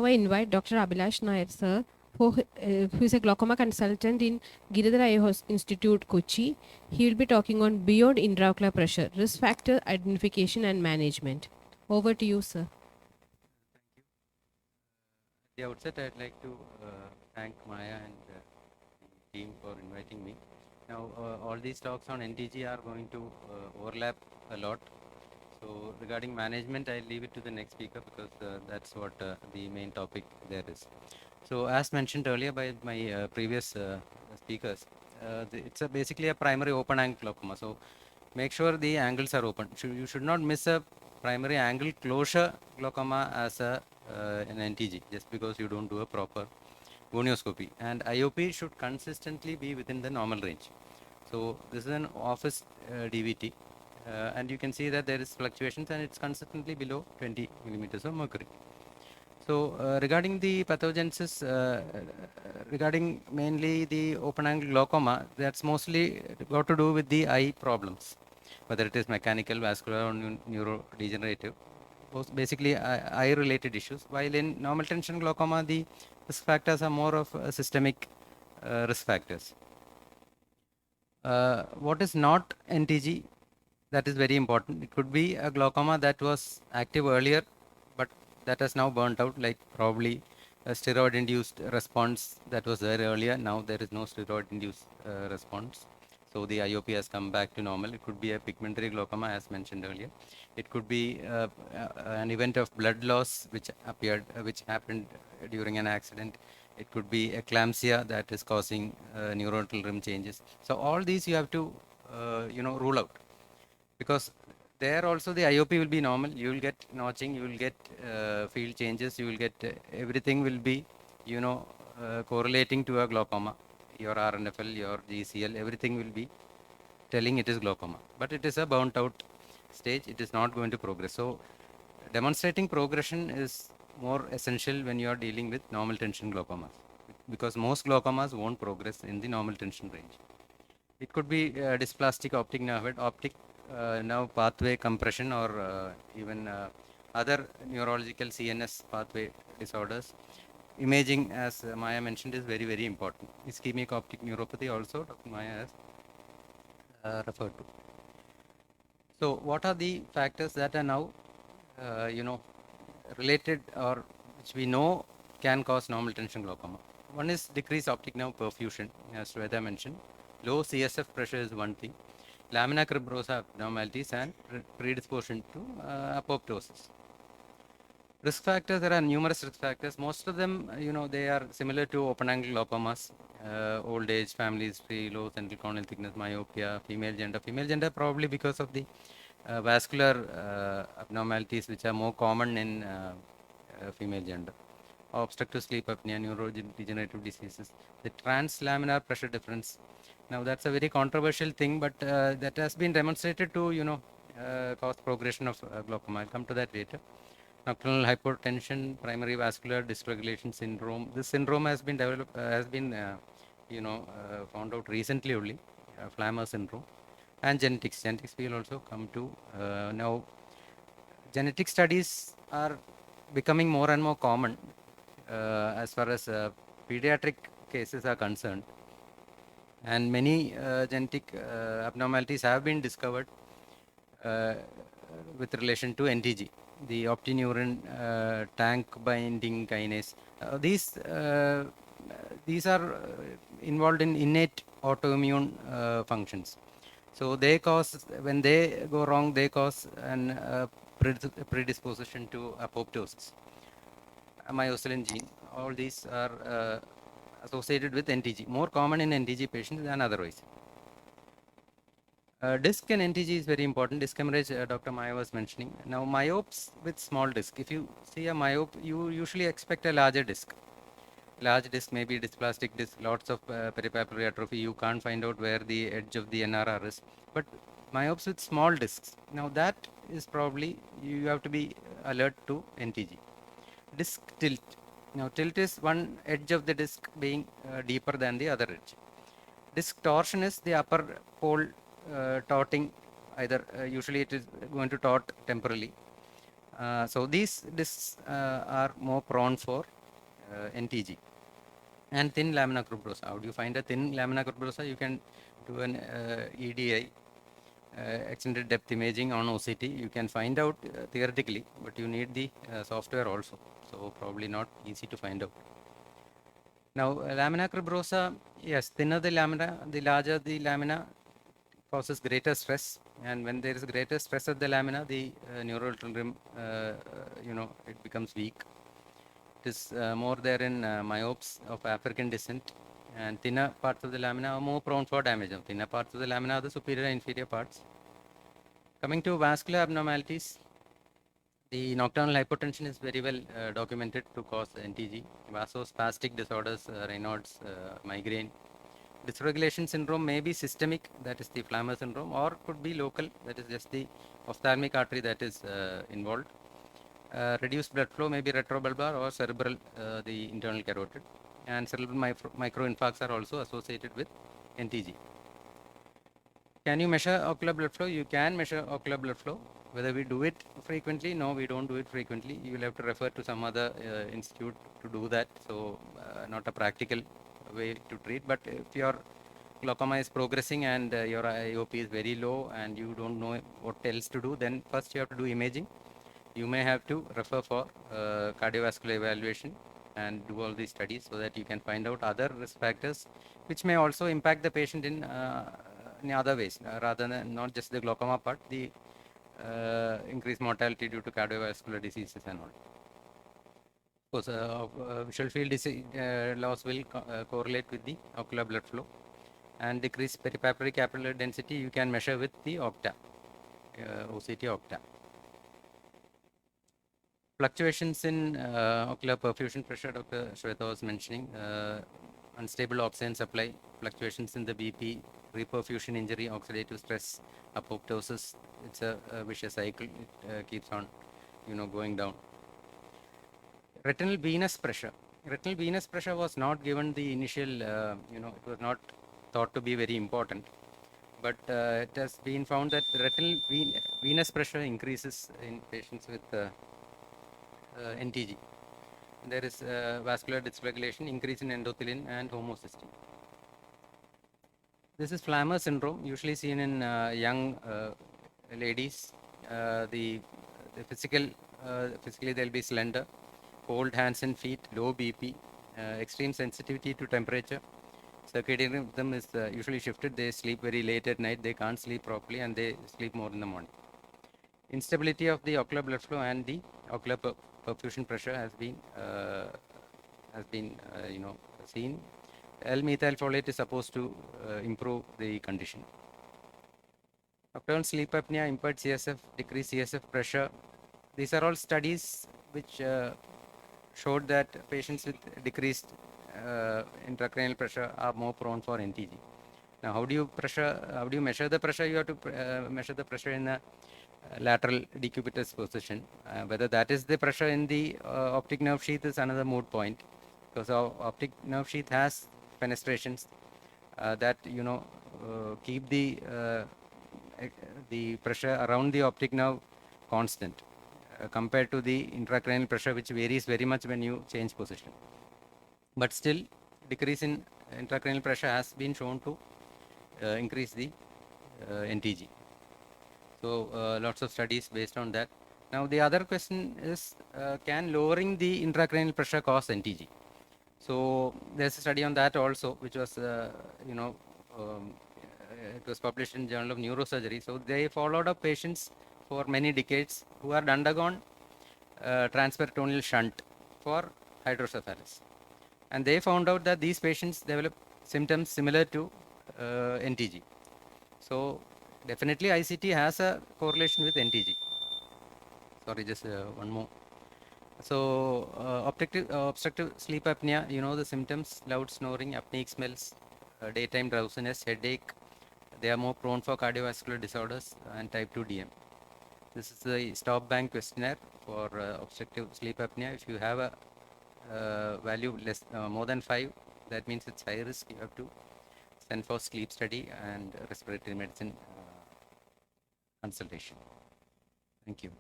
Now I invite Dr. Abhilash Nair, sir, who is a glaucoma consultant in Giridhar Eye Institute, Kochi. He will be talking on beyond intraocular pressure, risk factor identification and management. Over to you, sir. At the outset, I'd like to thank Maya and the team for inviting me. Now, all these talks on NTG are going to overlap a lot. So, regarding management, I'll leave it to the next speaker because that's what the main topic there is. So, as mentioned earlier by my previous speakers, it's basically a primary open angle glaucoma. So, make sure the angles are open. You should not miss a primary angle closure glaucoma as an NTG just because you don't do a proper gonioscopy. And IOP should consistently be within the normal range. So this is an office DVT, and you can see that there is fluctuations and it's consistently below 20 millimeters of mercury. So regarding the pathogenesis, regarding mainly the open angle glaucoma, that's mostly got to do with the eye problems, whether it is mechanical, vascular, or neurodegenerative. Basically eye related issues. While in normal tension glaucoma, the risk factors are more of systemic risk factors. What is not NTG? That is very important. It could be a glaucoma that was active earlier, but that has now burnt out, like probably a steroid induced response that was there earlier. Now there is no steroid induced response. So the IOP has come back to normal. It could be a pigmentary glaucoma as mentioned earlier. It could be an event of blood loss which appeared, which happened during an accident. It could be eclampsia that is causing neuronal rim changes. So all these you have to, rule out, because there also the IOP will be normal. You will get notching, you will get field changes, you will get everything will be, correlating to a glaucoma. Your RNFL, your GCL, everything will be telling it is glaucoma. But it is a burnt out stage. It is not going to progress. So demonstrating progression is more essential when you are dealing with normal tension glaucomas, because most glaucomas won't progress in the normal tension range. It could be dysplastic optic nerve, optic nerve pathway compression, or even other neurological CNS pathway disorders. Imaging, as Maya mentioned, is very, very important. Ischemic optic neuropathy also, Dr. Maya has referred to. So, what are the factors that are now, related, or which we know can cause normal tension glaucoma? One is decreased optic nerve perfusion, as Shweta mentioned. Low CSF pressure is one thing. Lamina cribrosa abnormalities and predisposition to apoptosis. Risk factors, there are numerous risk factors. Most of them, they are similar to open angle glaucomas. Old age, family history, low central corneal thickness, myopia, female gender. Female gender probably because of the vascular abnormalities which are more common in female gender. Obstructive sleep apnea, neurodegenerative diseases, the translaminar pressure difference. Now that's a very controversial thing, but that has been demonstrated to, cause progression of glaucoma. I'll come to that later. Nocturnal hypotension, primary vascular dysregulation syndrome. This syndrome has been developed, found out recently only, Flammer syndrome. And genetics. Genetics we will also come to. Now, genetic studies are becoming more and more common as far as pediatric cases are concerned, and many genetic abnormalities have been discovered with relation to NTG, the optineurin tank binding kinase. These are involved in innate autoimmune functions. So they cause, when they go wrong, they cause an predisposition to apoptosis. Myocillin gene, all these are associated with NTG, more common in NTG patients than otherwise. Disc and NTG is very important. Disc hemorrhage, Dr. Maya was mentioning. Now, myopes with small disc. If you see a myope, you usually expect a larger disc. Large disc, maybe dysplastic disc, lots of peripapillary atrophy. You can't find out where the edge of the NRR is. But myopes with small discs, now that is probably, you have to be alert to NTG. Disc tilt. Now, tilt is one edge of the disc being deeper than the other edge. Disc torsion is the upper pole torting, either usually it is going to tort temporally. So these discs are more prone for NTG. And thin lamina cribrosa. How do you find a thin lamina cribrosa? You can do an EDI, extended depth imaging on OCT. You can find out theoretically, but you need the software also. So probably not easy to find out. Now, lamina cribrosa, yes, thinner the lamina, the larger the lamina causes greater stress. And when there is greater stress at the lamina, the neural rim, it becomes weak. It is more there in myopes of African descent, and thinner parts of the lamina are more prone for damage. Thinner parts of the lamina are the superior and inferior parts. Coming to vascular abnormalities, the nocturnal hypotension is very well documented to cause NTG. Vasospastic disorders, Raynaud's, migraine. Dysregulation syndrome may be systemic, that is the Flammer syndrome, or could be local, that is just the ophthalmic artery that is involved. Reduced blood flow may be retrobulbar or cerebral, the internal carotid, and cerebral microinfarcts are also associated with NTG. Can you measure ocular blood flow? You can measure ocular blood flow. Whether we do it frequently? No, we don't do it frequently. You will have to refer to some other institute to do that. So not a practical way to treat. But if your glaucoma is progressing and your IOP is very low and you don't know what else to do, then first you have to do imaging. You may have to refer for cardiovascular evaluation and do all these studies so that you can find out other risk factors which may also impact the patient in other ways rather than not just the glaucoma part, the increased mortality due to cardiovascular diseases and all. Of course, visual field loss will correlate with the ocular blood flow, and decreased peripapillary capillary density you can measure with the OCTA, OCT OCTA. Fluctuations in ocular perfusion pressure, Dr. Shweta was mentioning, unstable oxygen supply, fluctuations in the BP, reperfusion injury, oxidative stress, apoptosis. It's a vicious cycle. It keeps on, going down. Retinal venous pressure. Retinal venous pressure was not given the initial, it was not thought to be very important. But it has been found that retinal venous pressure increases in patients with NTG. There is vascular dysregulation, increase in endothelin and homocysteine. This is Flammer syndrome, usually seen in young ladies. The physically they'll be slender, cold hands and feet, low BP, extreme sensitivity to temperature. Circadian rhythm is usually shifted. They sleep very late at night. They can't sleep properly, and they sleep more in the morning. Instability of the ocular blood flow and the ocular perfusion pressure has been seen. L-methyl folate is supposed to improve the condition. Nocturnal sleep apnea, impaired CSF, decreased CSF pressure. These are all studies which showed that patients with decreased intracranial pressure are more prone for NTG. Now, how do you measure the pressure? You have to measure the pressure in a lateral decupitous position. Whether that is the pressure in the optic nerve sheath is another moot point, because our optic nerve sheath has fenestrations that keep the pressure around the optic nerve constant compared to the intracranial pressure, which varies very much when you change position. But still, decrease in intracranial pressure has been shown to increase the NTG. So lots of studies based on that. Now the other question is, can lowering the intracranial pressure cause NTG? So there's a study on that also, which was it was published in Journal of Neurosurgery. So they followed up patients for many decades who had undergone transperitoneal shunt for hydrocephalus, and they found out that these patients develop symptoms similar to NTG. So definitely ICT has a correlation with NTG. Sorry, just one more. So obstructive sleep apnea, the symptoms: loud snoring, apneic smells, daytime drowsiness, headache. They are more prone for cardiovascular disorders and type 2 DM. This is the stop bank questionnaire for obstructive sleep apnea. If you have a value more than 5, that means it's high risk. You have to send for sleep study and respiratory medicine consultation. Thank you.